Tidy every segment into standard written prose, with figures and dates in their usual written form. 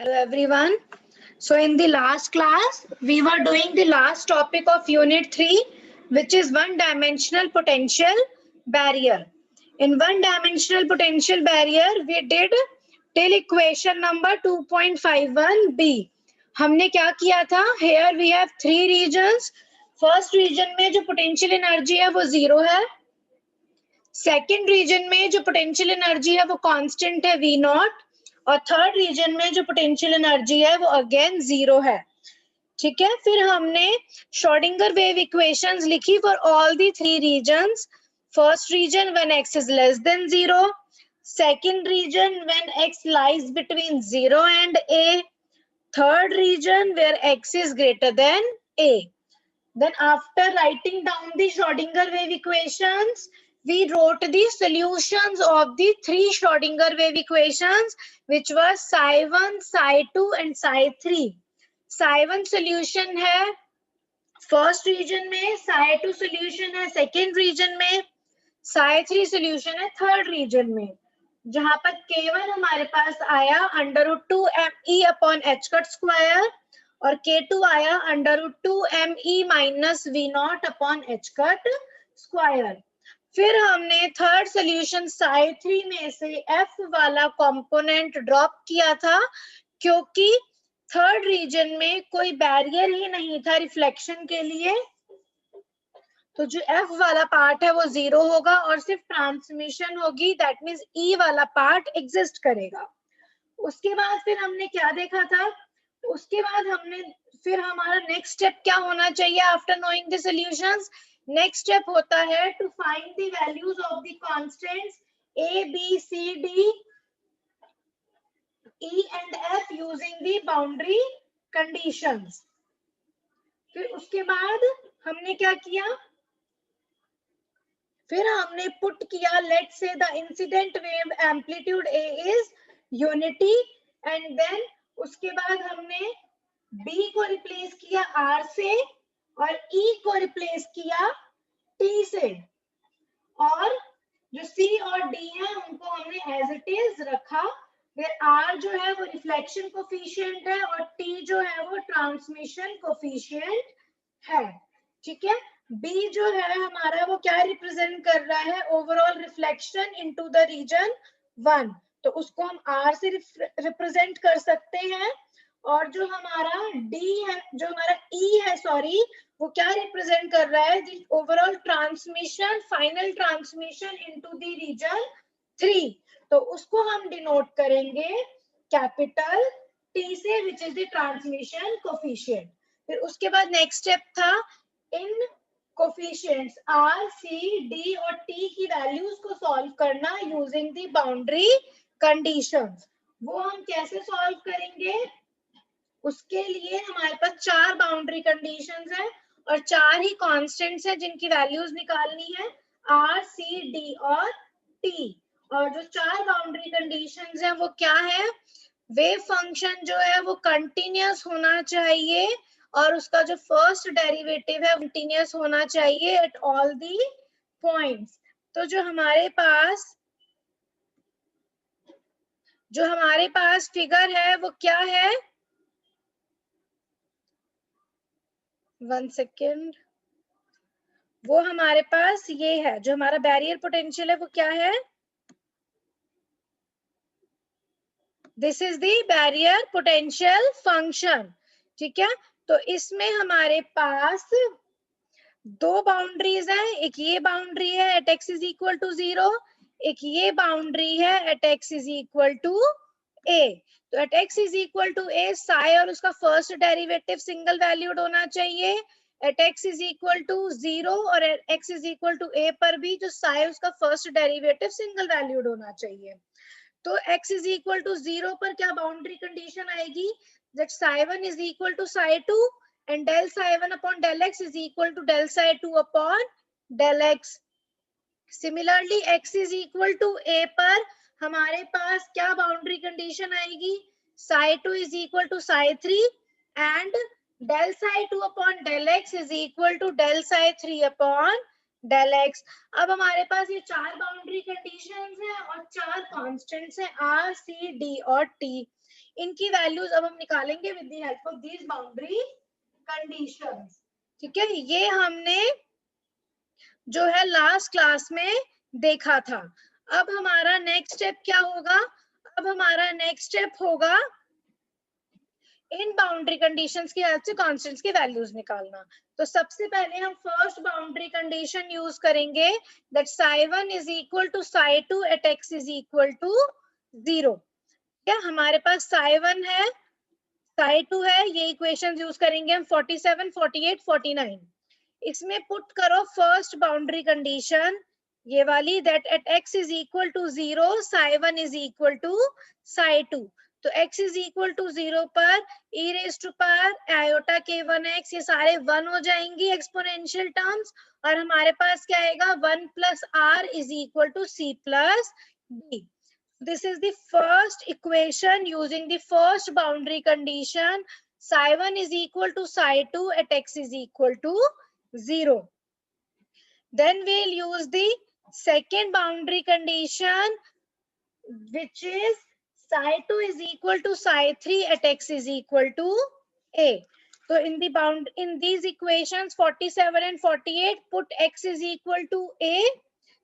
Hello everyone. So in the last class, we were doing the last topic of Unit 3, which is one-dimensional potential barrier. In one-dimensional potential barrier, we did till equation number 2.51b. हमने क्या किया था? Here we have three regions. First region में जो potential energy है वो zero है. Second region में जो potential energy है वो constant है V naught. और थर्ड रीजन में जो पोटेंशियल एनर्जी है वो अगेन जीरो है. ठीक है, फिर हमने श्रोडिंगर वेव इक्वेशंस लिखी for all the three regions. First region when x is less than zero, second region when x lies between zero and a, third region where x is greater than a. Then after writing down the Schrodinger wave equations, we wrote the solutions of the three Schrodinger wave equations, which was psi1, psi2 and psi3. psi1 solution है first region में, psi2 solution है second region में, psi3 solution है third region में. जहां पर केवल हमारे पास आया √2me upon h cut square और K2 आया √2me minus V0 upon h cut square. फिर हमने थर्ड सोल्यूशन psi3 में से F वाला कंपोनेंट ड्रॉप किया था क्योंकि थर्ड रीजन में कोई बैरियर ही नहीं था रिफ्लेक्शन के लिए, तो जो F वाला पार्ट है वो जीरो होगा और सिर्फ ट्रांसमिशन होगी. दैट मींस E वाला पार्ट एग्जिस्ट करेगा. उसके बाद फिर हमने क्या देखा था? उसके बाद हमने फिर हमारा नेक्स्ट स्टेप क्या होना चाहिए after knowing the solutions? Next step होता है to find the values of the constants a b c d e and f using the boundary conditions. फिर उसके बाद हमने क्या किया? फिर हमने पुट किया let say the incident wave amplitude a is unity and then उसके बाद हमने B को रिप्लेस किया R से और E को रिप्लेस किया T से, और जो C और D है उनको हमने एज इट इज रखा. फिर R जो है वो रिफ्लेक्शन कोफिशिएंट है और T जो है वो ट्रांसमिशन कोफिशिएंट है. ठीक है, B जो है हमारा वो क्या रिप्रेजेंट कर रहा है? Overall reflection into the region 1, तो उसको हम R से रिप्रेजेंट कर सकते हैं. और जो हमारा D है, जो हमारा E है सॉरी, वो क्या रिप्रेजेंट कर रहा है? The overall transmission, final transmission into the region 3, तो उसको हम डिनोट करेंगे कैपिटल T से, which is the transmission coefficient. फिर उसके बाद नेक्स्ट स्टेप था इन कोफिशिएंट्स R, C, D और T की वैल्यूज को सॉल्व करना यूजिंग द बाउंड्री कंडीशंस. वो हम कैसे सॉल्व करेंगे? उसके लिए हमारे पास चार बाउंड्री कंडीशंस हैं और चार ही कांस्टेंट्स हैं जिनकी वैल्यूज निकालनी है, R, C, D और T. और जो चार बाउंड्री कंडीशंस हैं वो क्या है? वेव फंक्शन जो है वो कंटिन्यूअस होना चाहिए और उसका जो फर्स्ट डेरिवेटिव है कंटिन्यूअस होना चाहिए एट ऑल दी पॉइंट्स. तो जो हमारे पास फिगर है वो क्या है? 1 सेकेंड. वो हमारे पास ये है, जो हमारा बैरियर पोटेंशियल है वो क्या है? This is the barrier potential function. ठीक है, तो इसमें हमारे पास दो बाउंड्रीज हैं. एक ये बाउंड्री है at x is equal to 0, एक ये बाउंड्री है at x is equal to a. तो at x is equal to a psi और उसका फर्स्ट डेरिवेटिव सिंगल वैल्यूड होना चाहिए. At x is equal to 0 और at x is equal to a पर भी जो साई उसका फर्स्ट डेरिवेटिव सिंगल वैल्यूड होना चाहिए. तो x इज इक्वल टू 0 पर क्या बाउंड्री कंडीशन आएगी? That psi1 is equal to psi2 and del psi1 upon del x is equal to del psi2 upon del x. Similarly, x is equal to a पर हमारे पास क्या boundary condition आएगी? psi2 is equal to psi3 and del psi2 upon del x is equal to del psi3 upon del x. अब हमारे पास ये 4 boundary conditions हैं और 4 constants हैं आर, सी, डी और टी। इनकी वैल्यूज अब हम निकालेंगे with the help of these boundary conditions. ठीक है, ये हमने जो है लास्ट क्लास में देखा था। अब हमारा नेक्स्ट स्टेप क्या होगा? अब हमारा नेक्स्ट स्टेप होगा इन बाउंड्री कंडीशंस की हेल्प से कांस्टेंट्स की वैल्यूज निकालना। तो सबसे पहले हम फर्स्ट बाउंड्री कंडीशन यूज करेंगे, that psi1 is equal to psi2 at x is equal to 0। क्या हमारे पास psi1 है, psi2 है, ये इक्वेशंस यूज करेंगे हम 47, 48, 49। इसमें पुट करो फर्स्ट बाउंड्री कंडीशन, ये वाली, that at x is equal to 0 psi1 is equal to psi2। तो x इज इक्वल टू 0 पर e raise to power iota k1x, ये सारे 1 हो जाएंगी एक्सपोनेंशियल टर्म्स, और हमारे पास क्या आएगा 1 plus r is equal to c plus d। This is the first equation using the first boundary condition. Psi1 is equal to psi2 at x is equal to 0. Then we'll use the second boundary condition, which is psi2 is equal to psi3 at x is equal to a. So in these equations 47 and 48, put x is equal to a.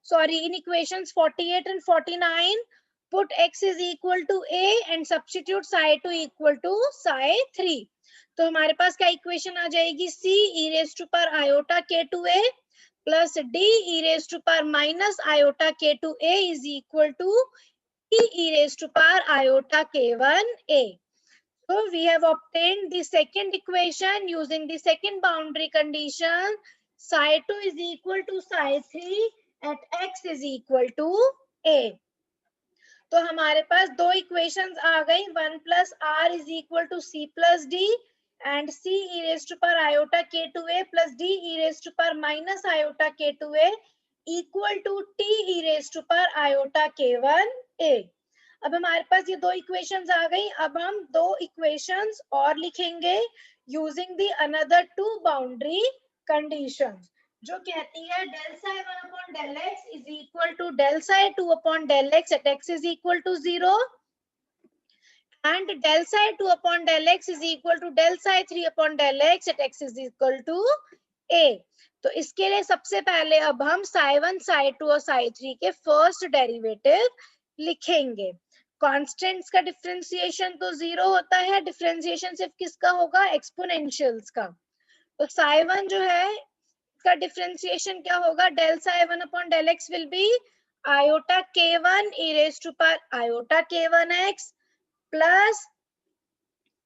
Sorry, in equations 48 and 49, put x is equal to a and substitute psi2 equal to psi3. तो हमारे पास क्या equation आ जाएगी? c e raised to power iota k2a plus d e raised to power minus iota k2a is equal to e raised to power iota k1a. So we have obtained the second equation using the second boundary condition. Psi2 is equal to psi3 at x is equal to a. तो हमारे पास दो equations आ गई, 1 plus r is equal to c plus d and c e raised to power iota k2a plus d e raised to power minus iota k2a equal to t e raised to power iota k1a. अब हमारे पास ये दो equations आ गई। अब हम दो equations और लिखेंगे using the another two boundary conditions, जो कहती है del psi1 upon del x is equal to del psi2 upon del x at x is equal to 0 and del psi2 upon del x is equal to del psi3 upon del x at x is equal to a. तो इसके लिए सबसे पहले अब हम psi1, psi2 और psi3 के first derivative लिखेंगे। कांस्टेंट्स का डिफरेंशिएशन तो 0 होता है, डिफरेंशिएशन सिर्फ किसका होगा? एक्सपोनेंशियल्स का। तो psi1 जो है का डिफरेंशिएशन क्या होगा? del psi1 upon del x will be iota k1 e raised to power iota k1x plus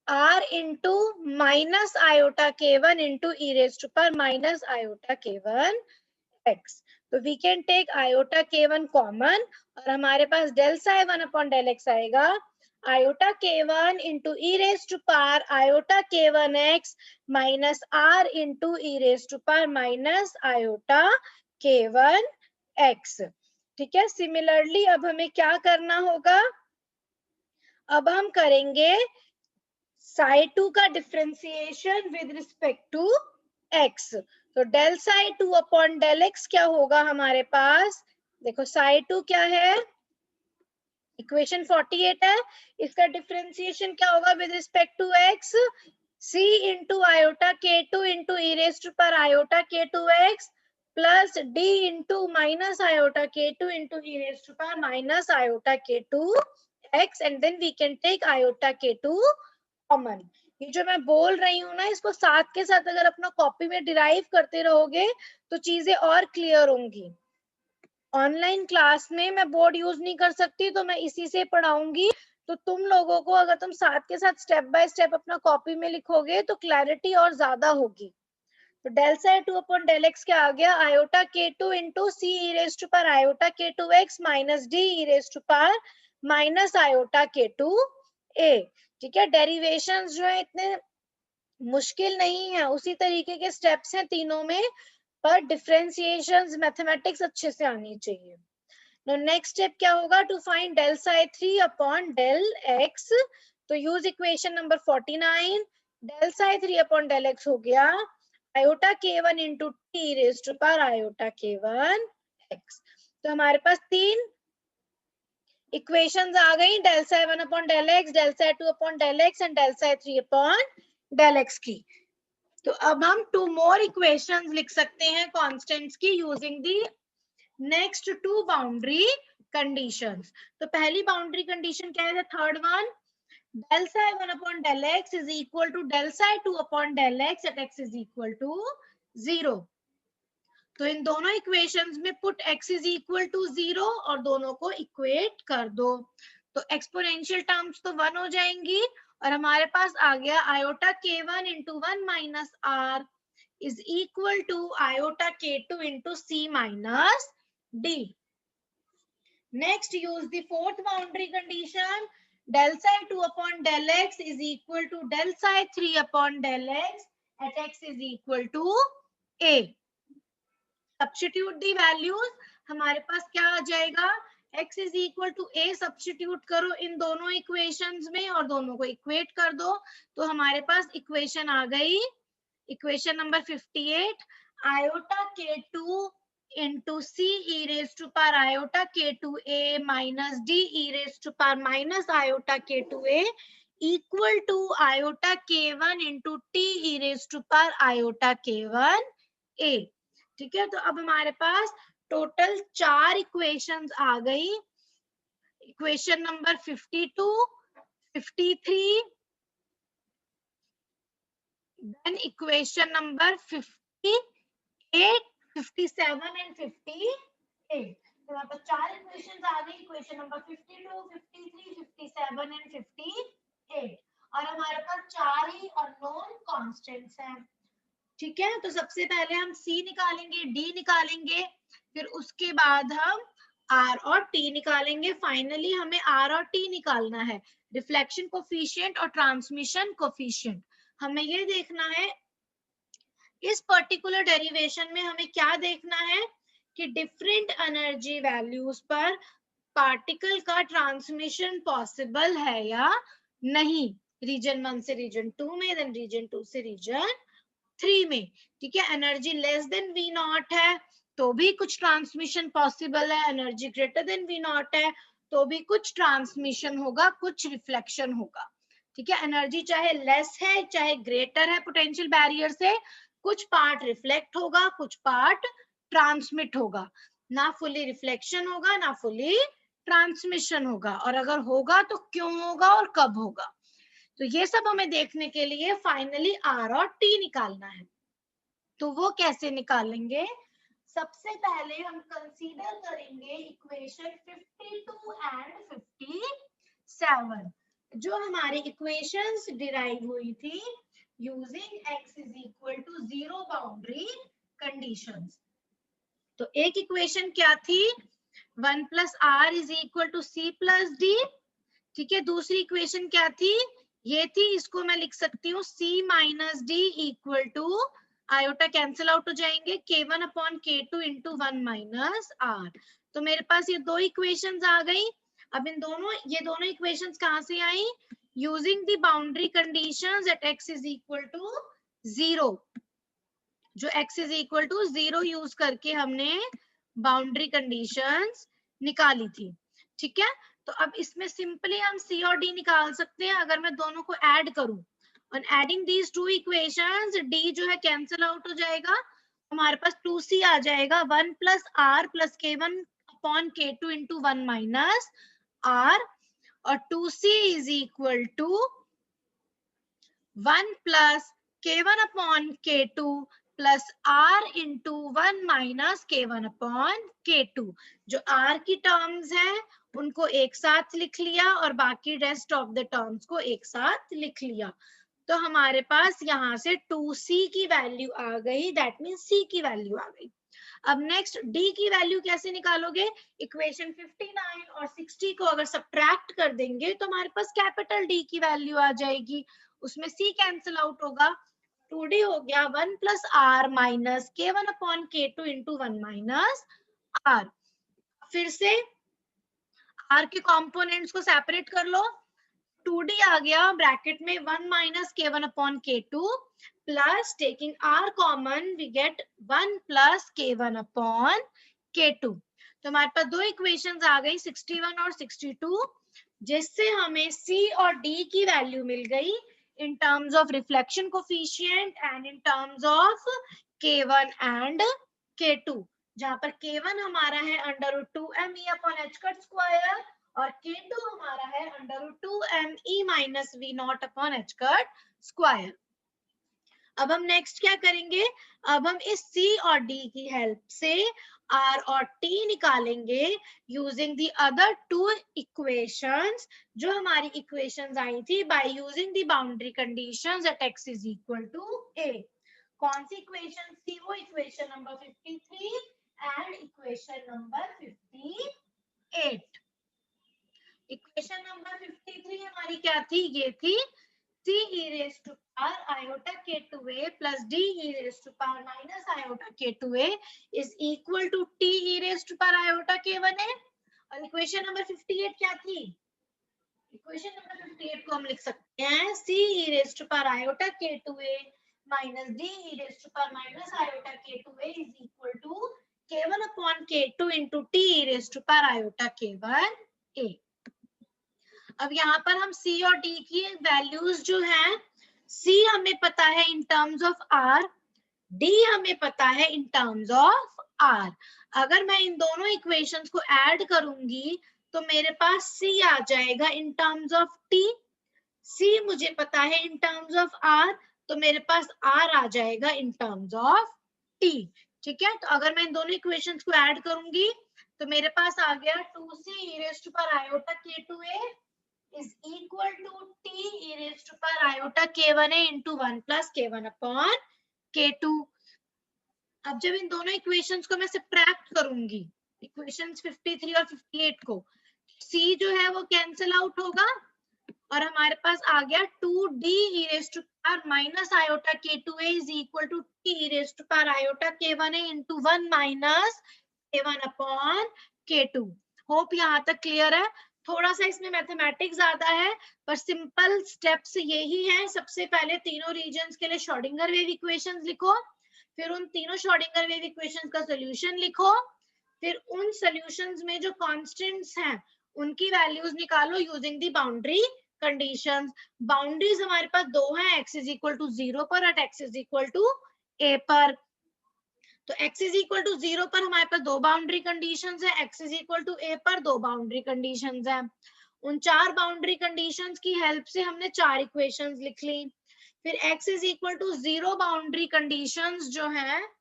r into minus iota k1 into e raised to power minus iota k1x. तो we can take iota k1 common और हमारे पास del psi1 upon del x आएगा iota k1 into e raised to power iota k1x minus r into e raised to power minus iota k1x। ठीक है, similarly अब हमें क्या करना होगा? अब हम करेंगे psi2 का differentiation with respect to x। तो del psi2 upon del x क्या होगा हमारे पास? देखो psi2 क्या है? इक्वेशन 48 है, इसका डिफरेंशिएशन क्या होगा with respect to x? c into iota k2 into e raised to power iota k2x plus d into minus iota k2 into e raised to power minus iota k2x and then we can take iota k2 common. ये जो मैं बोल रही हूँ ना, इसको साथ के साथ अगर अपना कॉपी में डिराइव करते रहोगे तो चीजें और क्लियर होंगी। ऑनलाइन क्लास में मैं बोर्ड यूज नहीं कर सकती, तो मैं इसी से पढ़ाऊंगी। तो तुम लोगों को अगर तुम साथ के साथ स्टेप बाय स्टेप अपना कॉपी में लिखोगे तो क्लैरिटी और ज्यादा होगी। तो del psi2 upon del x क्या आ गया? iota k2 into c e raised to power iota k2x minus d e raised to power minus iota k2a। ठीक है, डेरिवेशंस जो है इतने मुश्किल नहीं है, उसी तरीके के स्टेप्स हैं तीनों में, पर डिफरेंशिएशंस मैथमेटिक्स अच्छे से आनी चाहिए। नो नेक्स्ट स्टेप क्या होगा? To find del psi3 upon del x। तो use equation number 49, del psi3 upon del x हो गया iota k1 into T raise to power iota k1 x। तो हमारे पास तीन इक्वेशंस आ गई, del psi 1 upon del x, del psi 2 upon del x and del psi 3 upon del x की। तो अब हम टू मोर इक्वेशंस लिख सकते हैं कांस्टेंट्स की using the next two boundary conditions. तो पहली बाउंड्री कंडीशन क्या है, third one, del psi 1 upon del x is equal to del psi 2 upon del x at x is equal to 0। तो इन दोनों इक्वेशंस में put x is equal to 0 और दोनों को इक्वेट कर दो। तो एक्सपोनेंशियल टर्म्स तो 1 हो जाएंगी और हमारे पास आ गया iota k1 into 1 minus r is equal to iota k2 into c minus d। Next, use the fourth boundary condition. Del psi 2 upon del x is equal to del psi 3 upon del x at x is equal to a। Substitute the values, हमारे पास क्या आ जाएगा, x is equal to a substitute करो इन दोनों equations में और दोनों को equate कर दो। तो हमारे पास इक्वेशन आ गई, equation number 58, iota k2 into c e raised to power iota k2a minus d e raised to power minus iota k2a equal to iota k1 into t e raised to power iota k1a। ठीक है, तो अब हमारे पास total 4 equations आ गई, equation number 52, 53, then equation number 58, 57 and 58। तो यहाँ पर 4 इक्वेशंस आ गई, इक्वेशन नंबर 52, 53, 57 एंड 58 और हमारे पास 4 ही अननोन कांस्टेंट्स हैं। ठीक है, तो सबसे पहले हम C निकालेंगे, D निकालेंगे, फिर उसके बाद हम R और T निकालेंगे। फाइनली हमें R और T निकालना है, रिफ्लेक्शन कोफिशिएंट और ट्रांसमिशन कोफिशिएंट। हमें ये देखना है इस पर्टिकुलर डेरिवेशन में, हमें क्या देखना है कि डिफरेंट एनर्जी वैल्यूज पर पार्टिकल का ट्रांसमिशन पॉसिबल है या नहीं, रीजन 1 से रीजन 2 में, देन रीजन 2 से रीजन 3 में। ठीक है, energy less than V naught है तो भी कुछ ट्रांसमिशन पॉसिबल है, energy greater than V naught है तो भी कुछ ट्रांसमिशन होगा, कुछ रिफ्लेक्शन होगा। ठीक है, एनर्जी चाहे लेस है चाहे ग्रेटर है पोटेंशियल बैरियर से, कुछ पार्ट रिफ्लेक्ट होगा, कुछ पार्ट ट्रांसमिट होगा, ना फुली रिफ्लेक्शन होगा ना फुली ट्रांसमिशन होगा, और अगर होगा तो क्यों होगा और कब होगा। तो ये सब हमें देखने के लिए फाइनली R और T निकालना है। तो वो कैसे निकालेंगे, सबसे पहले हम कंसीडर करेंगे इक्वेशन 52 एंड 57, जो हमारी इक्वेशंस डिराइव हुई थी using x is equal to 0 boundary conditions. तो एक इक्वेशन क्या थी, 1 plus r is equal to c plus d। ठीक है, दूसरी इक्वेशन क्या थी, ये थी, इसको मैं लिख सकती हूँ c minus D equal to, iota cancel out हो जाएंगे, k1 upon k2 into 1 minus r। तो मेरे पास ये दो इक्वेशंस आ गई। अब ये दोनों इक्वेशंस कहाँ से आई, using the boundary conditions at x is equal to 0, जो x is equal to 0 use करके हमने बाउंड्री कंडीशंस निकाली थी। ठीक है, तो अब इसमें सिंपली हम C और D निकाल सकते हैं अगर मैं दोनों को ऐड करूं। On adding these two equations, D जो है कैंसिल आउट हो जाएगा, हमारे पास 2C आ जाएगा, 1 plus R plus K1 upon K2 into 1 minus R, और 2C is equal to 1 plus K1 upon K2 plus R into 1 minus K1 upon K2। जो R की टर्म्स हैं उनको एक साथ लिख लिया और बाकी रेस्ट ऑफ द टर्म्स को एक साथ लिख लिया। तो हमारे पास यहाँ से 2C की वैल्यू आ गई, दैट मीन्स C की वैल्यू आ गई। अब नेक्स्ट D की वैल्यू कैसे निकालोगे, इक्वेशन 59 और 60 को अगर सब्ट्रैक्ट कर देंगे तो हमारे पास कैपिटल D की वैल्यू आ जाएगी, उसमें C कैंसिल आउट होगा, 2D हो गया 1 plus R minus K1 upon K2 into 1 minus R। फिर से R के कंपोनेंट्स को सेपरेट कर लो, 2D आ गया ब्रैकेट में 1 minus k1 upon k2 plus taking r common we get 1 plus k1 upon k2। तो हमारे पास दो इक्वेशंस आ गई 61 और 62, जिससे हमें C और D की वैल्यू मिल गई in terms of reflection coefficient and in terms of K1 and K2, जहां पर K1 हमारा है under root 2me upon h cut square और K2 हमारा है under root 2me minus v naught upon h cut square. अब हम next क्या करेंगे, अब हम इस C और D की हेल्प से R और T निकालेंगे using the other two equations जो हमारी इक्वेशंस आई थी by using the boundary conditions at x is equal to a। कौन सी इक्वेशन थी वो, equation number 53 and equation number 58। Equation number 53 हमारी क्या थी, ये थी c e raised to power iota k2a plus d e raised to power minus iota k2a is equal to t e raised to power iota k1a। और equation number 58 क्या थी, equation number 58 को हम लिख सकते हैं c e raised to power iota k2a minus d e raised to power minus iota k2a is equal to k1 upon k2 into t e raised to power iota k1a। अब यहाँ पर हम C और D की values जो है, C हमें पता है इन टर्म्स ऑफ R, D हमें पता है इन टर्म्स ऑफ R। अगर मैं इन दोनों इक्वेशंस को ऐड करूंगी तो मेरे पास C आ जाएगा इन टर्म्स ऑफ T, C मुझे पता है इन टर्म्स ऑफ R, तो मेरे पास R आ जाएगा इन टर्म्स ऑफ T। ठीक है, तो अगर मैं इन दोनों इक्वेशंस को ऐड करूंगी तो मेरे पास आ गया 2c e raised to power iota k2a is equal to t e raised to power iota k1a into 1 plus k1 upon k2। अब जब इन दोनों इक्वेशंस को मैं सब्ट्रैक्ट करूंगी, इक्वेशंस 53 और 58 को, c जो है वो कैंसिल आउट होगा और हमारे पास आ गया 2d e raised to power minus iota k2a is equal to t e raised to power iota k1a into 1 minus k1 upon k2। Hope यहाँ तक क्लियर है। थोड़ा सा इसमें मैथमेटिक्स ज्यादा है पर सिंपल स्टेप्स यही है। सबसे पहले तीनों रीजन्स के लिए श्रोडिंगर वेव इक्वेशंस लिखो, फिर उन तीनों श्रोडिंगर वेव इक्वेशंस का सॉल्यूशन लिखो, फिर उन सॉल्यूशंस में जो कांस्टेंट्स हैं उनकी वैल्यूज निकालो using the boundary conditions. Boundaries हमारे पास दो हैं, x इज इक्वल टू 0 पर और x is equal to a पर। तो x इज इक्वल टू 0 पर हमारे पास दो बाउंड्री कंडीशंस है, x is equal to a पर दो बाउंड्री कंडीशंस है। उन चार बाउंड्री कंडीशंस की हेल्प से हमने चार इक्वेशंस लिख ली। फिर x is equal to 0 boundary conditions जो है,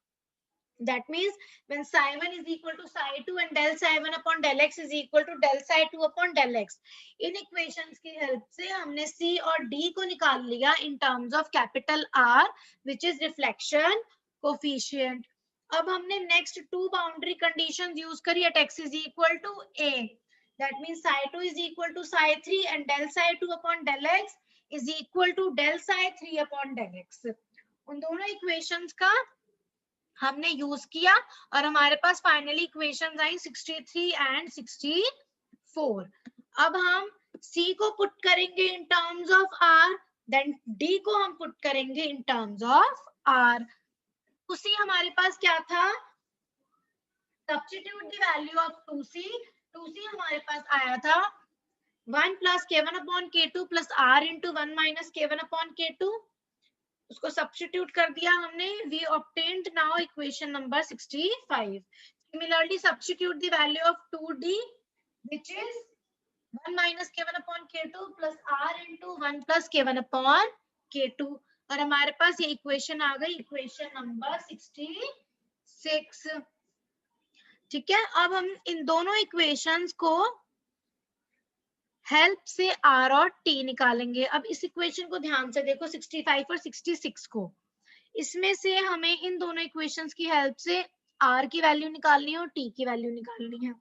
that means when psi1 is equal to psi2 and del psi1 upon del x is equal to del psi2 upon del x, इन इक्वेशंस की हेल्प से हमने c और d को निकाल लिया in terms of capital R which is reflection coefficient। अब हमने next two boundary conditions use करी at x is equal to a, that means psi2 is equal to psi3 and del psi2 upon del x is equal to del psi3 upon del x। उन दोनों equations का हमने use किया और हमारे पास finally equations आई 63 and 64। अब हम C को पुट करेंगे in terms of R, then D को हम पुट करेंगे इन टर्म्स ऑफ R। उसी हमारे पास क्या था, substitute the value of 2C हमारे पास आया था 1 plus k1 upon k2 plus R into 1 minus k1 upon k2, उसको सब्स्टिट्यूट कर दिया हमने। We obtained now equation number 65। Similarly substitute the value of 2d which is 1 minus k1 upon k2 plus r into 1 plus k1 upon k2 और हमारे पास ये equation आ गई, equation number 66। ठीक है, अब हम इन दोनों इक्वेशंस को हेल्प से R और T निकालेंगे। अब इस इक्वेशन को ध्यान से देखो 65 और 66 को, इसमें से हमें इन दोनों इक्वेशंस की हेल्प से R की वैल्यू निकालनी है और T की वैल्यू निकालनी है।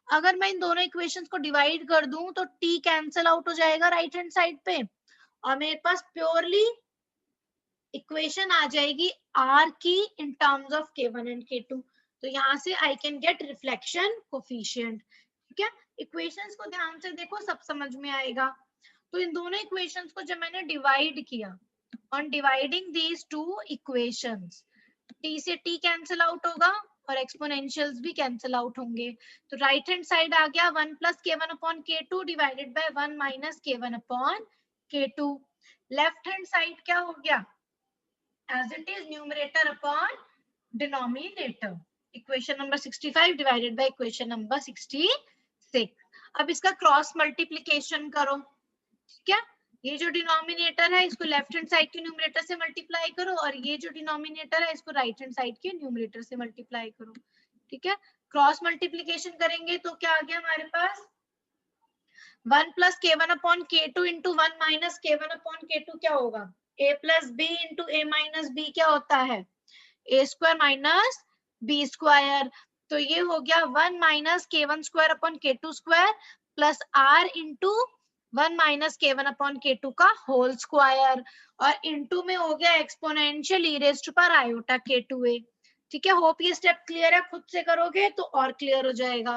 अगर मैं इन दोनों इक्वेशंस को डिवाइड कर दूं तो T कैंसिल आउट हो जाएगा राइट हैंड साइड पे और मेरे पास प्योरली इक्वेशन आ जाएगी R की इन terms of K1 and K2। तो यहाँ से I can get reflection coefficient. ठीक है, इक्वेशंस को ध्यान से देखो, सब समझ में आएगा। तो इन दोनों इक्वेशंस को जब मैंने डिवाइड किया, on dividing these two equations, t से t कैंसिल आउट होगा और एक्सपोनेंशियल्स भी कैंसिल आउट होंगे, तो राइट हैंड साइड आ गया 1 plus k1 upon k2 divided by 1 minus k1 upon k2। Left hand side क्या हो गया, as it is numerator upon denominator, equation number 65 divided by equation number 66। अब इसका क्रॉस मल्टीप्लीकेशन करो, ठीक है। ये जो डिनोमिनेटर है इसको लेफ्ट हैंड साइड के न्यूमरेटर से मल्टीप्लाई करो और ये जो डिनोमिनेटर है इसको राइट हैंड साइड के न्यूमरेटर से मल्टीप्लाई करो, ठीक है। क्रॉस मल्टीप्लीकेशन करेंगे तो क्या आ गया हमारे पास, 1 plus k1 upon k2 into 1 minus k1 upon k2 क्या होगा, a plus b into a minus b क्या होता है, a square minus b square. तो ये हो गया 1 minus k1 square upon k2 square plus r into 1 minus k1 upon k2 का होल स्क्वायर, और इनटू में हो गया exponential e raised to power iota k2a, ठीक है। होप ये स्टेप क्लियर है, खुद से करोगे तो और क्लियर हो जाएगा।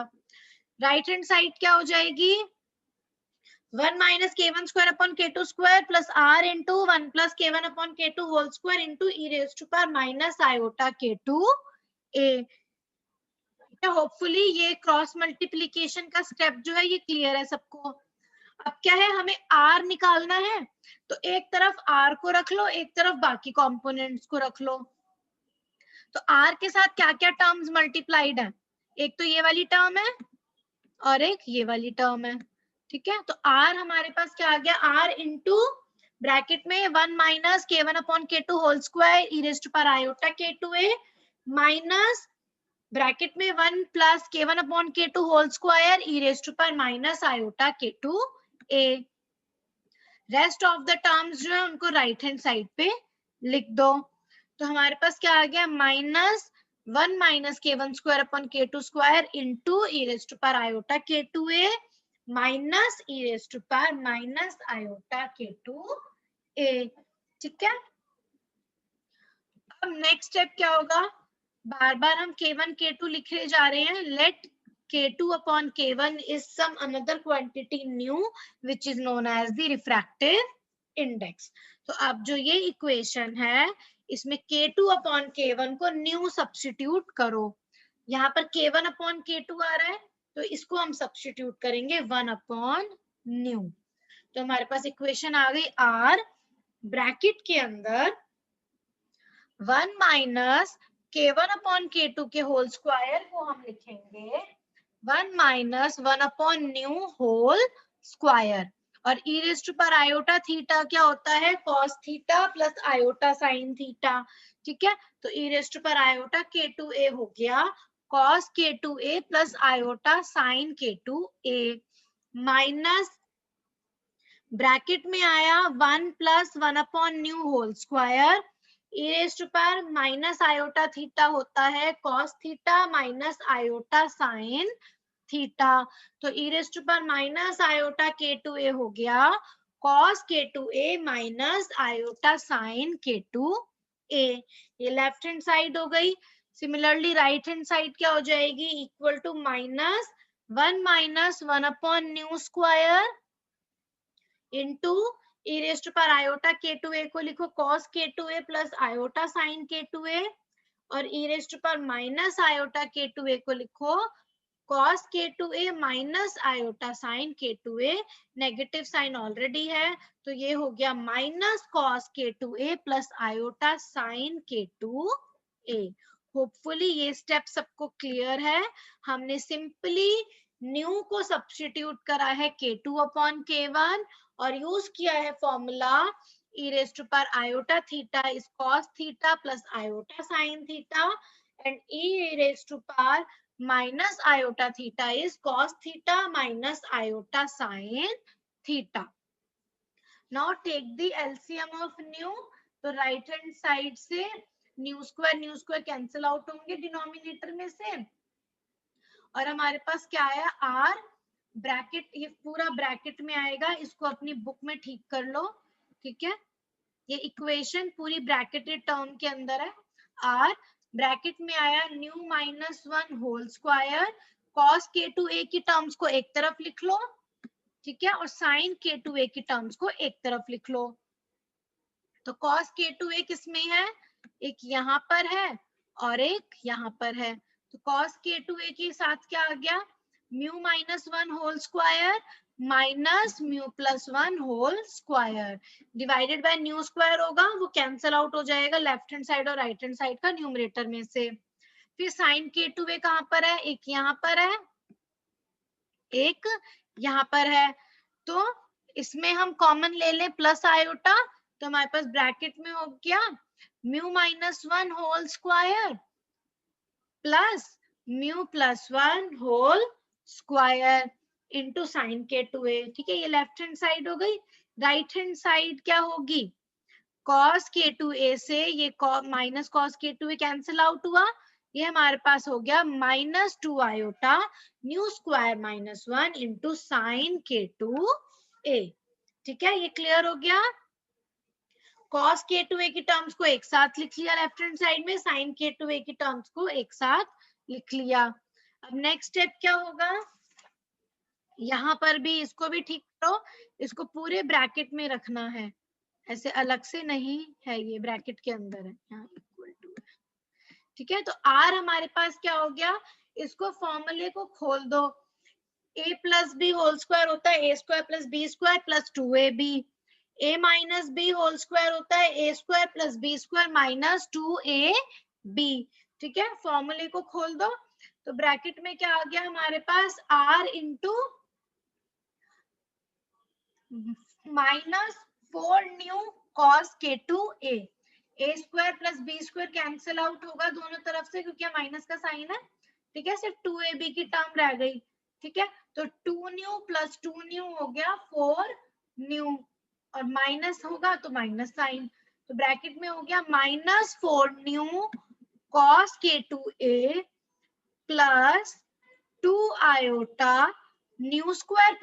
राइट हैंड साइड क्या हो जाएगी, 1 minus k1 square upon k2 square plus r into 1 plus k1 upon k2 whole square into e raised to power minus iota k2a। Hopefully ये क्रॉस मल्टीप्लीकेशन का स्टेप जो है ये क्लियर है सबको। अब क्या है, हमें r निकालना है, तो एक तरफ r को रख लो, एक तरफ बाकी कंपोनेंट्स को रख लो। तो r के साथ क्या क्या टर्म्स मल्टीप्लाइड है, एक तो ये वाली टर्म है और एक ये वाली टर्म है, ठीक है। तो r हमारे पास क्या आ गया, r इंटू ब्रैकेट में 1 minus k1 upon k2 whole square e raised to power iota k2a minus bracket में 1 plus k1 upon k2 whole square e raised to power minus iota k2a। Rest of the terms जो है उनको right hand side पे लिख दो। तो हमारे पास क्या आ गया, minus 1 minus k1 square upon k2 square into e raised to power iota k2a minus e raised to power minus iota k2a, ठीक है। अब नेक्स्ट स्टेप क्या होगा, बार बार हम k1 k2 लिखे जा रहे हैं, late k2 upon k1 is some another quantity nu which is known as the refractive index। तो अब जो ये इक्वेशन है इसमें k2 upon k1 को न्यू सब्स्टिट्यूट करो, यहाँ पर k1 upon k2 आ रहा है तो इसको हम सब्स्टिट्यूट करेंगे 1 upon न्यू। तो हमारे पास इक्वेशन आ गई r ब्रैकेट के अंदर 1 माइनस k1 अपॉन k2 के होल स्क्वायर को हम लिखेंगे 1 minus 1 upon nu whole square, और e raised to power iota theta क्या होता है, cos theta plus iota sine theta, ठीक है। तो e raised to power iota k2a हो गया cos k2a plus iota sine k2a minus bracket में आया 1 plus 1 upon nu whole square, e raised to power minus iota theta होता है cos theta minus iota sine theta. तो e raised to power minus iota k2a हो गया cos k2a minus iota sine k2a। ये left hand side हो गई। Similarly right hand side क्या हो जाएगी, equal to minus 1 upon nu square into e raised to power iota k2a को लिखो cos k2a plus iota sine k2a, और e raised to power minus iota k2a को लिखो cos k2a minus iota sine k2a, negative sign already है तो ये हो गया minus cos k2a plus iota sine k2a। Hopefully ये स्टेप सबको क्लियर है। हमने सिंपली न्यू को सब्स्टिट्यूट करा है k2 अपॉन k1 और यूज किया है formula e raised to power iota theta is cos theta plus iota sine theta and e raised to power minus iota theta is cos theta minus iota sine theta. Now take the LCM of nu, तो right hand side से nu square cancel out होंगे denominator में से, और हमारे पास क्या आया r bracket, ये पूरा ब्रैकेट में आएगा, इसको अपनी बुक में ठीक कर लो, ठीक है। ये इक्वेशन पूरी ब्रैकेटेड टर्म के अंदर है। r ब्रैकेट में आया nu minus 1 whole square, cos k2a की टर्म्स को एक तरफ लिख लो, ठीक है, और साइन k2a की टर्म्स को एक तरफ लिख लो। तो cos k2a किसमें है, एक यहाँ पर है और एक यहाँ पर है। तो cos k2a के साथ क्या आ गया, mu minus 1 whole square minus mu plus 1 whole square divided by nu square होगा, वो कैंसल आउट हो जाएगा लेफ्ट हैंड साइड और राइट हैंड साइड का न्यूमरेटर में से। फिर साइन k2a कहाँ पर है, एक यहाँ पर है एक यहाँ पर है। तो इसमें हम कॉमन ले लें प्लस आयोटा, तो हमारे पास ब्रैकेट में हो गया mu minus 1 whole square plus mu plus 1 whole square into sine k2a। ठीक है, ये लेफ्ट हैंड साइड हो गई। राइट हैंड साइड क्या होगी, cos k2a से ये minus cos k2a cancel out हुआ, ये हमारे पास हो गया minus 2 iota new square minus 1 into sine k2a। ठीक है, ये क्लियर हो गया। cos k2a की टर्म्स को एक साथ लिख लिया लेफ्ट हैंड साइड में, sin k2a की टर्म्स को एक साथ लिख लिया। अब नेक्स्ट स्टेप क्या होगा, यहाँ पर भी इसको भी ठीक करो, इसको पूरे ब्रैकेट में रखना है, ऐसे अलग से नहीं है, ये ब्रैकेट के अंदर है, यहाँ इक्वल टू। ठीक है, तो r हमारे पास क्या हो गया, इसको फॉर्मूले को खोल दो, a plus B whole square होता है a square plus B square plus 2ab, a minus B whole square होता है a square plus B square minus 2ab। ठीक है, फॉर्मूले को खोल दो, तो ब्रैकेट में क्या आ गया हमारे पास r into minus 4 nu cos k2a, a square plus B square cancel out होगा दोनों तरफ से क्योंकि माइनस का साइन है। ठीक है, सिर्फ 2ab की टर्म रह गई। ठीक है, तो 2 न्यू प्लस 2 न्यू हो गया 4 न्यू, और माइनस होगा तो माइनस साइन, तो ब्रैकेट में हो गया minus 4 nu cos k2a plus 2 iota new square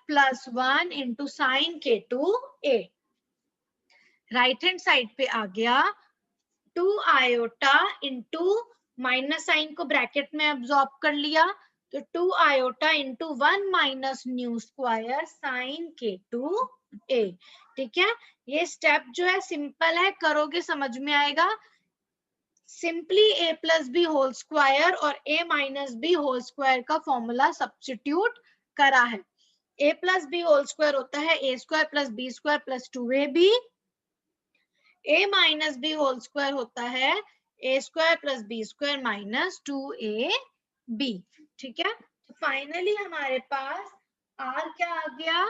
plus 1 into sine k2a। Right hand side पे आ गया 2 आयोटा इंटू माइनस साइन को ब्रैकेट में अब्सॉर्ब कर लिया, तो 2 iota into 1 minus nu square sine k2a। ठीक है, ये स्टेप जो है सिंपल है, करोगे समझ में आएगा। Simply a plus B whole square और a minus B whole square का फॉर्मूला सब्स्टिट्यूट करा है। a plus B whole square होता है a square plus B square plus 2ab, a minus B whole square होता है a square plus B square minus 2ab। ठीक है, तो फाइनली हमारे पास r क्या आ गया,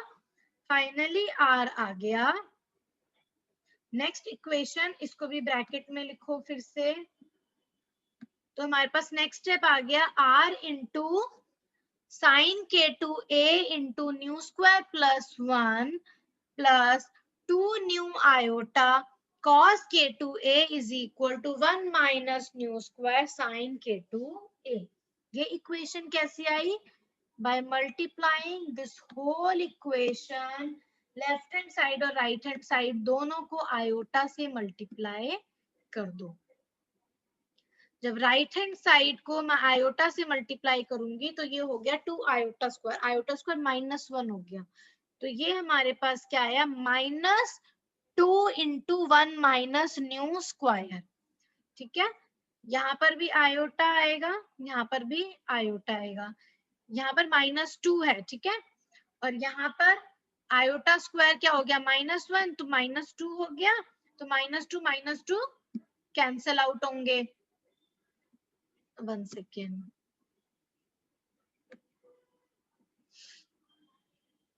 फाइनली r आ गया। नेक्स्ट इक्वेशन, इसको भी ब्रैकेट में लिखो फिर से, तो हमारे पास नेक्स्ट स्टेप आ गया r into sine k2a into nu square plus 1 plus 2 nu iota cos k2a is equal to 1 minus nu square sine k2a। ये इक्वेशन कैसी आई, by multiplying this whole equation, left hand side और right hand side दोनों को iota से multiply कर दो। जब राइट हैंड साइड को मैं आयोटा से मल्टीप्लाई करूंगी तो ये हो गया 2 आयोटा स्क्वायर माइनस 1 हो गया, तो ये हमारे पास क्या आया minus 2 into 1 minus nu square. ठीक है, यहाँ पर भी आयोटा आएगा, यहाँ पर भी आयोटा आएगा, यहाँ पर माइनस 2 है। ठीक है, और यहाँ पर आयोटा स्क्वायर क्या हो गया माइनस 1, तो माइनस 2 हो गया, तो माइनस टू कैंसल आउट होंगे। 1 सेकेंड।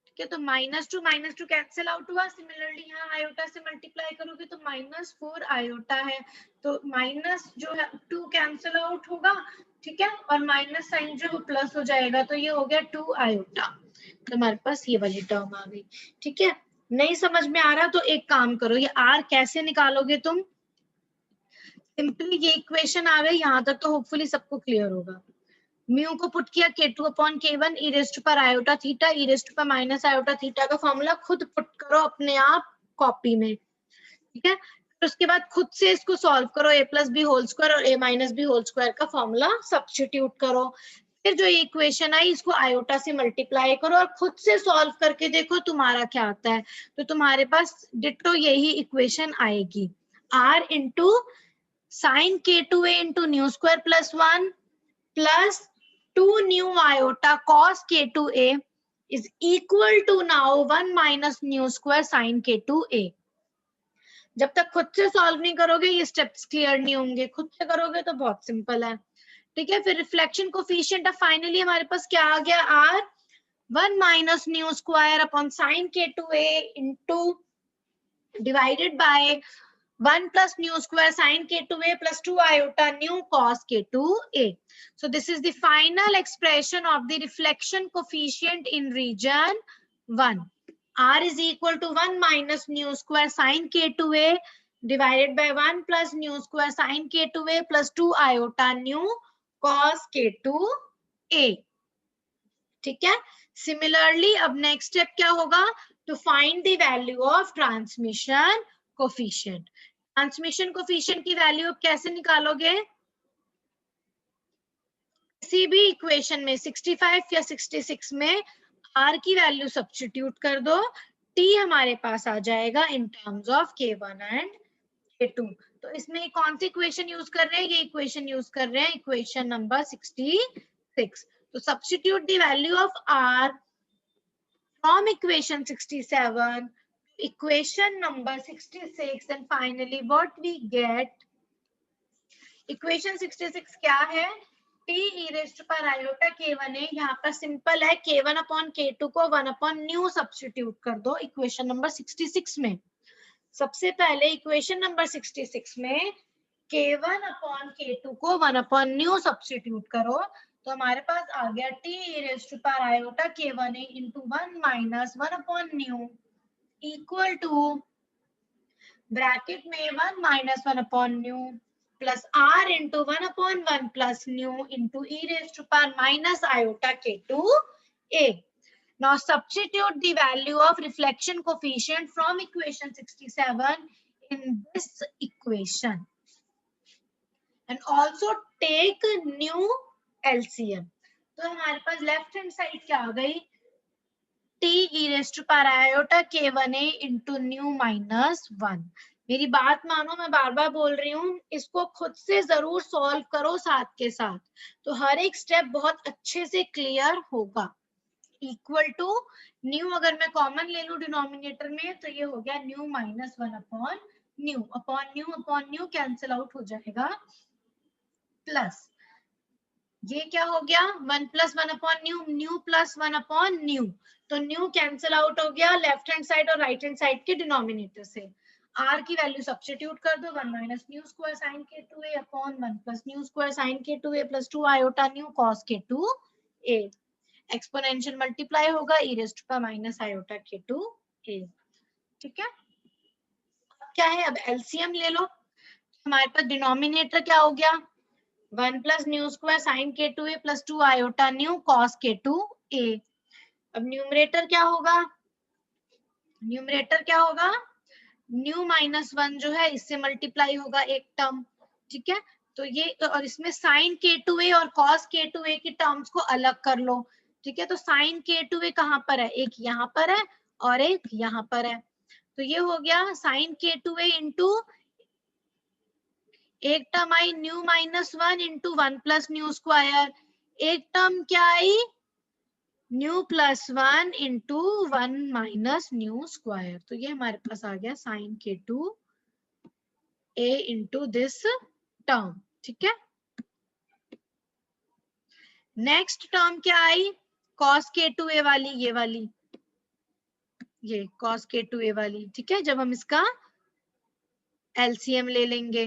ठीक है, तो माइनस टू कैंसिल आउट हुआ। सिमिलरली यहाँ आयोटा से मल्टीप्लाई करोगे तो माइनस 4 आयोटा है, तो माइनस जो है 2 कैंसिल आउट होगा। ठीक है, और माइनस साइन जो प्लस हो जाएगा, तो ये हो गया 2 आयोटा, तो हमारे पास ये वाली टर्म आ गई। ठीक है, नहीं समझ में आ रहा तो एक काम करो, ये r कैसे निकालोगे तुम, सिंपली ये इक्वेशन आ गई यहाँ तक तो होपफुली सबको क्लियर होगा। म्यू को पुट किया k2 अपॉन k1 ई रेस्ट पर आयोटा थीटा ई रेस्ट पर माइनस आयोटा थीटा का फॉर्मूला खुद पुट करो अपने आप कॉपी में। ठीक है, फिर उसके बाद खुद से इसको सॉल्व करो, a plus B whole square और a minus B whole square का फॉर्मूला सब्स्टिट्यूट करो। फिर जो इक्वेशन आई इसको आयोटा से मल्टीप्लाई करो और खुद से सॉल्व करके देखो तुम्हारा क्या आता है। तो तुम्हारे पास डिट्टो यही इक्वेशन आएगी, r into sine k2a into nu square plus 1 plus 2 nu iota cos k2a is equal to now 1 minus new square sine k2a। जब तक खुद से सॉल्व नहीं करोगे ये स्टेप्स क्लियर नहीं होंगे, खुद से करोगे तो बहुत सिंपल है। ठीक है, फिर रिफ्लेक्शन कोफिशिएंट ऑफ फाइनली हमारे पास क्या आ गया, r 1 minus nu square upon sine k2a into divided by 1 plus new square sin k2a plus 2 iota new cos k2a. So this is the final expression of the reflection coefficient in region 1. R is equal to 1 minus new square sin k2a divided by 1 plus new square sin k2a plus 2 iota new cos k2a. ठीक है, similarly अब next step क्या होगा, to find the value of transmission coefficient. Transmission coefficient की value अब कैसे निकालोगे, किसी भी इक्वेशन में 65 या 66 में r की वैल्यू सब्स्टिट्यूट कर दो, t हमारे पास आ जाएगा इन terms of k1 and k2। तो इसमें कौन सी इक्वेशन यूज कर रहे हैं, ये इक्वेशन यूज कर रहे हैं, इक्वेशन नंबर 66। तो substitute the value of r from equation 67 equation number 66 and finally what we get, equation 66 क्या है, t e raised to power iota k1 है, यहाँ पर सिंपल है k1 अपॉन k2 को 1 अपॉन न्यू सब्स्टिट्यूट कर दो इक्वेशन नंबर 66 में। सबसे पहले इक्वेशन नंबर 66 में k1 अपॉन k2 को 1 अपॉन न्यू सब्स्टिट्यूट करो तो हमारे पास आ गया t e raised to power iota k1 into 1 minus 1 upon new equal to bracket में 1 minus 1 upon new plus r into 1 upon 1 plus new into e raised to power minus iota k2a. Now substitute the value of reflection coefficient from equation 67 in this equation and also take new LCM. तो हमारे पास left hand side क्या आ गई, t e raised to power iota k1a into new minus 1। मेरी बात मानो, मैं बार बार बोल रही हूँ, इसको खुद से जरूर सॉल्व करो साथ के साथ, तो हर एक स्टेप बहुत अच्छे से क्लियर होगा। इक्वल टू न्यू अगर मैं कॉमन ले लूं डिनोमिनेटर में तो ये हो गया new minus 1 upon new cancel out हो जाएगा, प्लस ये क्या हो गया 1 plus 1 upon new plus 1 upon new, तो न्यू कैंसिल आउट हो गया लेफ्ट हैंड साइड और राइट हैंड साइड के डिनोमिनेटर से। r की वैल्यू सब्स्टिट्यूट कर दो, 1 minus nu square sine k2a upon 1 plus nu square sine k2a plus 2 iota new cos k2a। Exponential multiply होगा e raised to power minus iota k2a। ठीक है, क्या है अब एलसीएम ले लो, हमारे पास डिनोमिनेटर क्या हो गया 1 plus nu square sine k2a plus 2 iota new cos k2a। अब न्यूमरेटर क्या होगा, न्यू माइनस 1 जो है इससे मल्टीप्लाई होगा एक टर्म। ठीक है, तो ये और इसमें साइन k2a और कॉस k2a की टर्म्स को अलग कर लो। ठीक है, तो साइन k2a कहाँ पर है, एक यहाँ पर है और एक यहाँ पर है, तो ये हो गया साइन k2a इंटू एक term I knew minus 1 into 1 plus nu square, एक टर्म क्या I knew plus 1 into 1 minus nu square, तो ये हमारे पास आ गया sign k2a into this term. ठीक है, नेक्स्ट टर्म क्या आई cos k2a वाली, ये वाली, ये cos k2a वाली। ठीक है, जब हम इसका एलसीएम ले लेंगे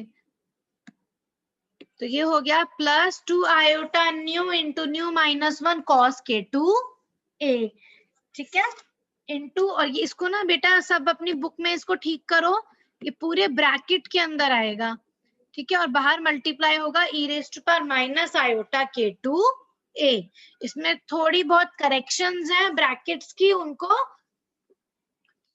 तो ये हो गया plus 2 iota nu into new minus 1 cos k2a। ठीक है, इंटू और ये इसको ना बेटा सब अपनी बुक में इसको ठीक करो, ये पूरे ब्रैकेट के अंदर आएगा। ठीक है, और बाहर मल्टीप्लाई होगा e raised to power minus iota k2a। इसमें थोड़ी बहुत करेक्शंस हैं ब्रैकेट्स की, उनको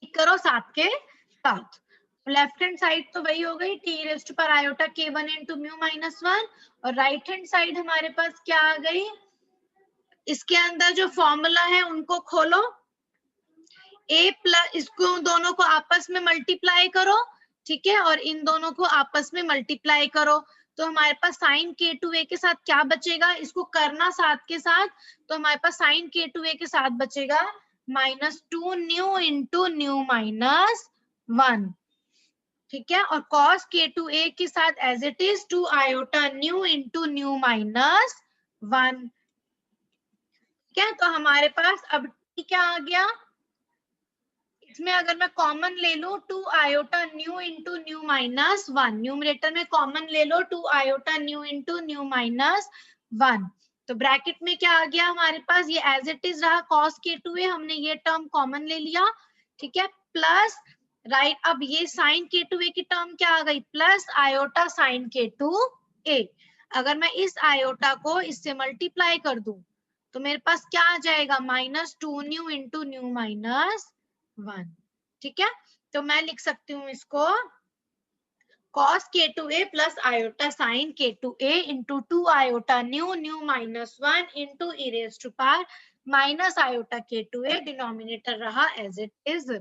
ठीक करो साथ के साथ। लेफ्ट हैंड साइड तो वही हो गई t raised to power iota k1 into mu minus 1 और राइट हैंड साइड हमारे पास क्या आ गई इसके अंदर जो फॉर्मूला है उनको खोलो, a प्लस, इसको दोनों को आपस में मल्टीप्लाई करो, ठीक है, और इन दोनों को आपस में मल्टीप्लाई करो, तो हमारे पास साइन k2a के साथ क्या बचेगा, इसको करना साथ के साथ, तो हमारे पास साइन k2a के साथ बचेगा -2 न्यू इंटू न्यू -1, ठीक है, और cos k2a के साथ as it is 2 iota nu into nu -1, ठीक है। तो हमारे पास अब t क्या आ गया, इसमें अगर मैं कॉमन ले लूं 2 iota nu into nu -1, numerator में कॉमन ले लो 2 आयोटा न्यू इंटू न्यू -1, तो ब्रैकेट में क्या आ गया हमारे पास, ये एज इट इज रहा cos k2a, हमने ये टर्म कॉमन ले लिया, ठीक है, प्लस राइट, अब ये साइन k2a की टर्म क्या आ गई, प्लस आयोटा साइन k2a, अगर मैं इस आयोटा को इससे मल्टीप्लाई कर दूं तो मेरे पास क्या आ जाएगा, -2 न्यू इंटू न्यू -1, ठीक है, तो मैं लिख सकती हूँ इसको cos k2a plus iota sine k2a into 2 iota nu nu -1 into e raise to power minus iota k2a, denominator रहा एज इट इज।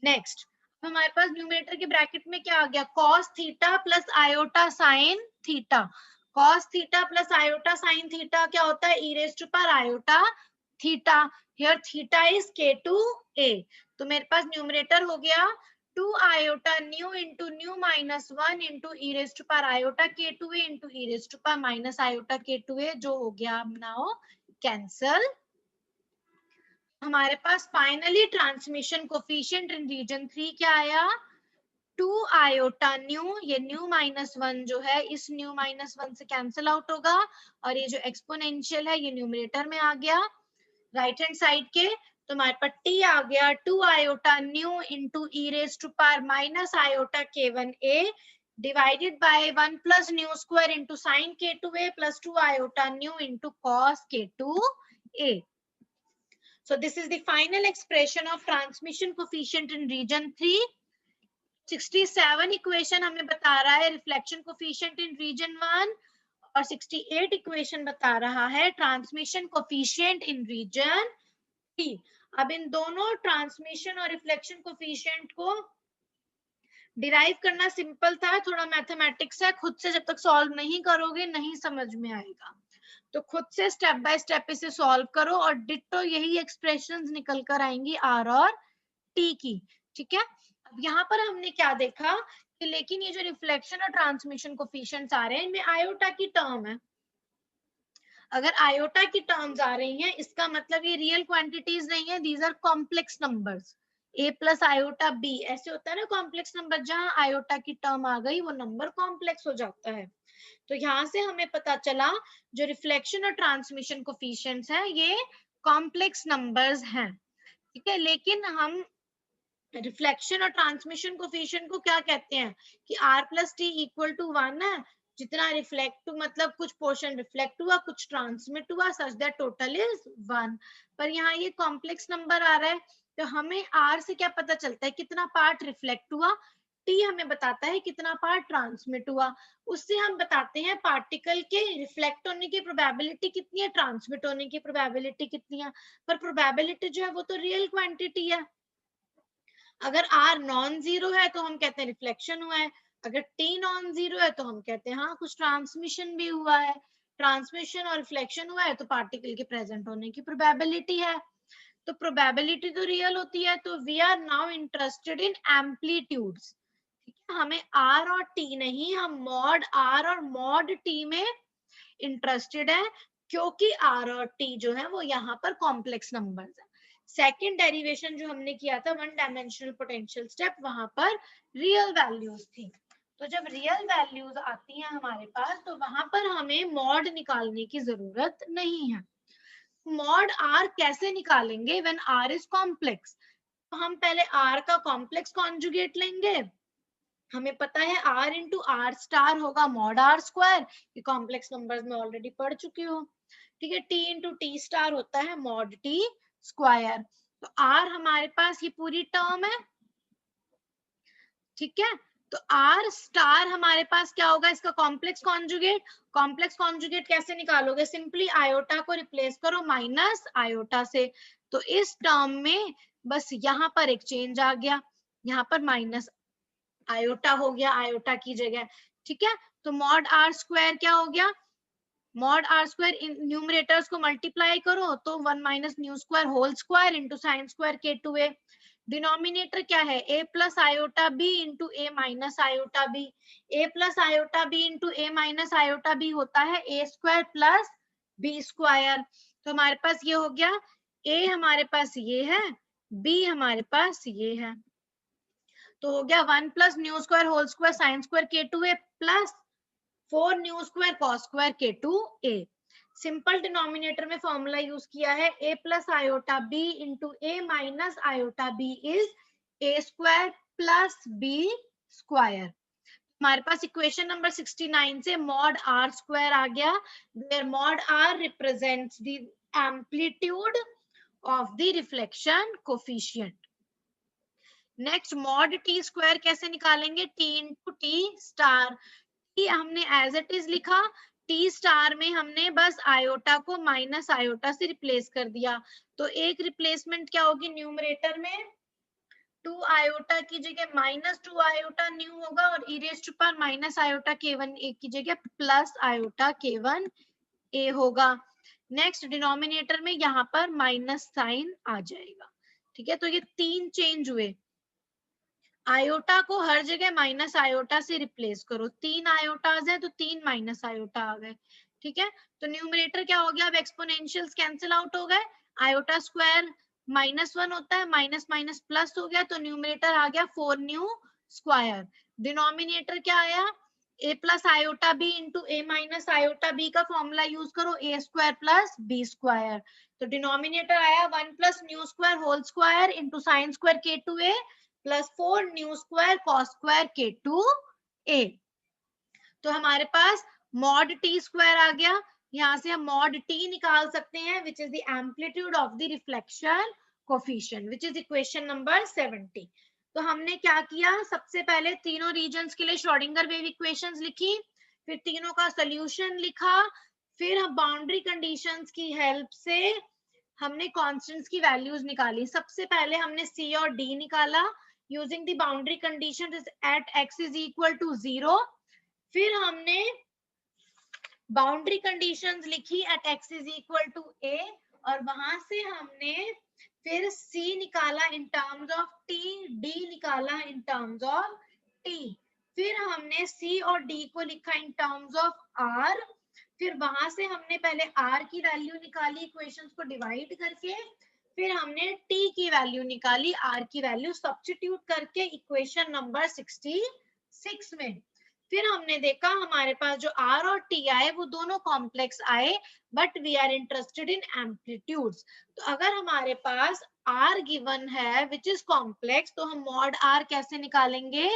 नेक्स्ट हमारे पास न्यूमरेटर के ब्रैकेट में क्या आ गया, cos theta plus iota sine theta, cos theta plus iota sine theta क्या होता है, e raise to power iota theta, here theta is k2a, तो मेरे पास न्यूमरेटर हो गया 2 iota nu into nu -1 into e raise to power iota k2a into e raise to power minus iota k2a, जो हो गया अब नाउ कैंसल। हमारे पास finally transmission coefficient in region 3 क्या आया, 2 आयोटा न्यू, ये न्यू -1 जो है इस न्यू -1 से कैंसिल आउट होगा, और ये जो एक्सपोनेंशियल है ये न्यूमरेटर में आ गया राइट हैंड साइड के, तो हमारे पास t आ गया 2 iota nu into e raise to power minus iota k1a divided by 1 plus nu square into sine k2a plus 2 iota nu into cos k2a। So this is the final expression of transmission coefficient in region 3. 67 equation हमें बता रहा है reflection coefficient in reason 1, और 68 equation बता रहा है transmission coefficient in region 3। अब इन दोनों ट्रांसमिशन और रिफ्लेक्शन कोफिशिएंट को डिराइव करना सिंपल था, थोड़ा मैथमेटिक्स है, खुद से जब तक सॉल्व नहीं करोगे नहीं समझ में आएगा, तो खुद से स्टेप बाय स्टेप इसे सॉल्व करो, और डिट्टो यही एक्सप्रेशंस निकल कर आएंगी आर और टी की, ठीक है। अब यहाँ पर हमने क्या देखा कि लेकिन ये जो रिफ्लेक्शन और ट्रांसमिशन कोफिशिएंट्स आ रहे हैं इनमें आयोटा की टर्म है, अगर आयोटा की टर्म्स आ रही हैं इसका मतलब ये रियल क्वांटिटीज नहीं है, these are complex numbers, a plus iota b ऐसे होता है ना कॉम्प्लेक्स नंबर, जहां आयोटा की टर्म आ गई वो नंबर कॉम्प्लेक्स हो जाता है। तो यहाँ से हमें पता चला जो रिफ्लेक्शन और ट्रांसमिशन कोफिशिएंट्स हैं ये कॉम्प्लेक्स नंबर्स हैं, ठीक है, लेकिन हम रिफ्लेक्शन और ट्रांसमिशन कोफिशिएंट को क्या कहते हैं कि r plus T equal to 1 है, जितना रिफ्लेक्ट मतलब कुछ पोर्शन रिफ्लेक्ट हुआ कुछ ट्रांसमिट हुआ सच दैट टोटल इज 1, पर यहाँ ये कॉम्प्लेक्स नंबर आ रहा है, तो हमें r से क्या पता चलता है कितना पार्ट रिफ्लेक्ट हुआ, t हमें बताता है कितना पार्ट ट्रांसमिट हुआ, उससे हम बताते हैं पार्टिकल के रिफ्लेक्ट होने की प्रोबेबिलिटी कितनी है, ट्रांसमिट होने की प्रोबेबिलिटी कितनी है, पर प्रोबेबिलिटी जो है वो तो रियल क्वांटिटी है, अगर r नॉन जीरो है तो हम कहते हैं रिफ्लेक्शन हुआ है, अगर t नॉन जीरो है तो हम कहते हैं हाँ कुछ ट्रांसमिशन भी हुआ है, ट्रांसमिशन और रिफ्लेक्शन हुआ है तो पार्टिकल के प्रेजेंट होने की प्रोबेबिलिटी है, तो प्रोबेबिलिटी तो रियल होती है, तो we are now interested in amplitudes, ठीक है, हमें r और t नहीं, हम मॉड r और मॉड t में इंटरेस्टेड है, क्योंकि r और t जो है वो यहाँ पर कॉम्प्लेक्स नंबर्स है। सेकेंड डेरिवेशन जो हमने किया था वन डायमेंशनल पोटेंशियल स्टेप, वहां पर रियल वैल्यूज थी, तो जब रियल वैल्यूज आती हैं हमारे पास तो वहां पर हमें मॉड निकालने की जरूरत नहीं है। मॉड r कैसे निकालेंगे व्हेन r इज कॉम्प्लेक्स, तो हम पहले r का कॉम्प्लेक्स कॉन्जुगेट लेंगे, हमें पता है r इंटू आर स्टार होगा मॉड r स्क्वायर, ये कॉम्प्लेक्स नंबर्स में ऑलरेडी पढ़ चुकी हो, ठीक है, t इंटू टी स्टार होता है मॉड t स्क्वायर, तो r हमारे पास ये पूरी टर्म है, ठीक है, तो आर स्टार हमारे पास क्या होगा, इसका कॉम्प्लेक्स कॉन्जुगेट। कॉम्प्लेक्स कॉन्जुगेट कैसे निकालोगे, सिंपली आयोटा को रिप्लेस करो माइनस आयोटा से। तो इस टर्म में बस यहाँ पर एक चेंज आ गया, यहाँ पर माइनस आयोटा हो गया आयोटा की जगह, ठीक है। तो मॉड आर स्क्वायर क्या हो गया, मॉड आर स्क्वायर इन न्यूमरेटर्स को मल्टीप्लाई करो तो 1 minus nu square whole square into sine square k2a। Denominator क्या है, a plus iota b into A minus iota b। a plus iota b into A minus iota b होता है a square plus b square. तो हमारे पास ये हो गया, a हमारे पास ये है, b हमारे पास ये है। तो हो गया 1 plus nu square whole square sine square k2a plus 4 nu square cos square k2a। Simple denominator में फॉर्मूला यूज किया है, a plus iota b into A minus iota b is a square plus b square. हमारे पास equation number 69 से mod R square आ गया, where mod R represents the amplitude of the reflection coefficient. Next mod T square कैसे निकालेंगे, T into T star. T हमने as it is लिखा, T star में हमने बस आयोटा को माइनस आयोटा से रिप्लेस कर दिया। तो एक रिप्लेसमेंट क्या होगी, न्यूमरेटर में 2 आयोटा की जगह माइनस 2 आयोटा न्यू होगा और E raise to power minus iota k1 a की जगह प्लस आयोटा k1 a होगा। नेक्स्ट डिनोमिनेटर में यहाँ पर माइनस साइन आ जाएगा, ठीक है। तो ये 3 चेंज हुए, आयोटा को हर जगह माइनस आयोटा से रिप्लेस करो, 3 आयोटाज है तो 3 माइनस आयोटा आ गए, ठीक है। तो न्यूमरेटर क्या हो गया, अब एक्सपोनेंशियल्स कैंसिल आउट हो गए, आयोटा स्क्वायर -1 होता है, माइनस माइनस प्लस हो गया, तो न्यूमरेटर आ गया 4 न्यू स्क्वायर। डिनोमिनेटर क्या आया, a plus iota b into A minus iota b का फॉर्मूला यूज करो, a square plus b square. तो डिनोमिनेटर आया 1 plus nu square whole square into sine square k2a plus 4 nu square cos square k2a। तो हमारे पास mod T square आ गया, यहाँ से हम मॉड टी निकाल सकते हैं which is the amplitude of the reflection coefficient which is equation number 70। तो हमने क्या किया, सबसे पहले तीनों रीजन्स के लिए श्रोडिंगर वेव इक्वेशंस लिखी, फिर तीनों का सोल्यूशन लिखा, फिर हम बाउंड्री कंडीशंस की हेल्प से हमने कांस्टेंट्स की वैल्यूज निकाली। सबसे पहले हमने सी और डी निकाला using the boundary condition at x is equal to 0। फिर हमने बाउंड्री कंडीशंस लिखी at x is equal to a और वहां से हमने फिर c निकाला in terms of t, d निकाला इन टर्म्स ऑफ t। फिर हमने c और d को लिखा इन टर्म्स ऑफ r। फिर वहां से हमने पहले r की वैल्यू निकाली इक्वेशंस को डिवाइड करके, फिर हमने t की वैल्यू निकाली r की वैल्यू सब्स्टिट्यूट करके इक्वेशन नंबर 66 में। फिर हमने देखा हमारे पास जो r और t आए वो दोनों कॉम्प्लेक्स आए, but we are interested in amplitudes. तो अगर हमारे पास r गिवन है विच इज कॉम्प्लेक्स, तो हम मॉड r कैसे निकालेंगे,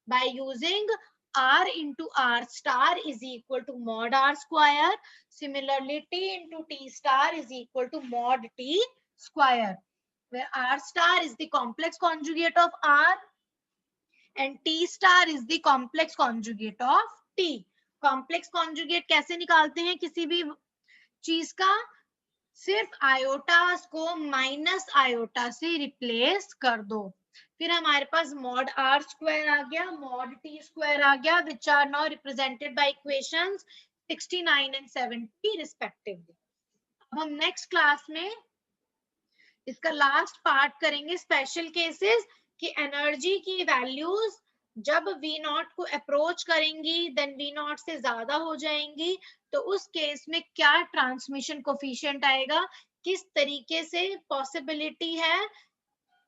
by using r into r star is equal to mod r square. Similarly, t into t star is equal to mod t square, where r star is the complex conjugate of r and t star is the complex conjugate of t. Complex conjugate कैसे निकालते हैं किसी भी चीज का, सिर्फ आयोटास को minus iota से रिप्लेस कर दो। फिर हमारे पास मॉड आर स्क्वायर आ गया, मॉड टी स्क्वायर आ गया, which are now represented by equations 69 and 70 respectively. अब हम नेक्स्ट क्लास में इसका लास्ट पार्ट करेंगे, स्पेशल केसेस कि एनर्जी की वैल्यूज जब V नॉट को अप्रोच करेंगी देन V नॉट से ज्यादा हो जाएंगी, तो उस केस में क्या ट्रांसमिशन कोफिशिएंट आएगा, किस तरीके से पॉसिबिलिटी है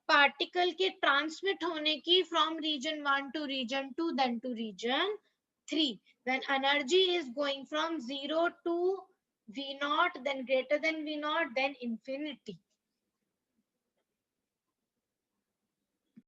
पार्टिकल के ट्रांसमिट होने की from region 1 to region 2 then to region 3, when energy is going from 0 to V naught then greater than V naught then infinity।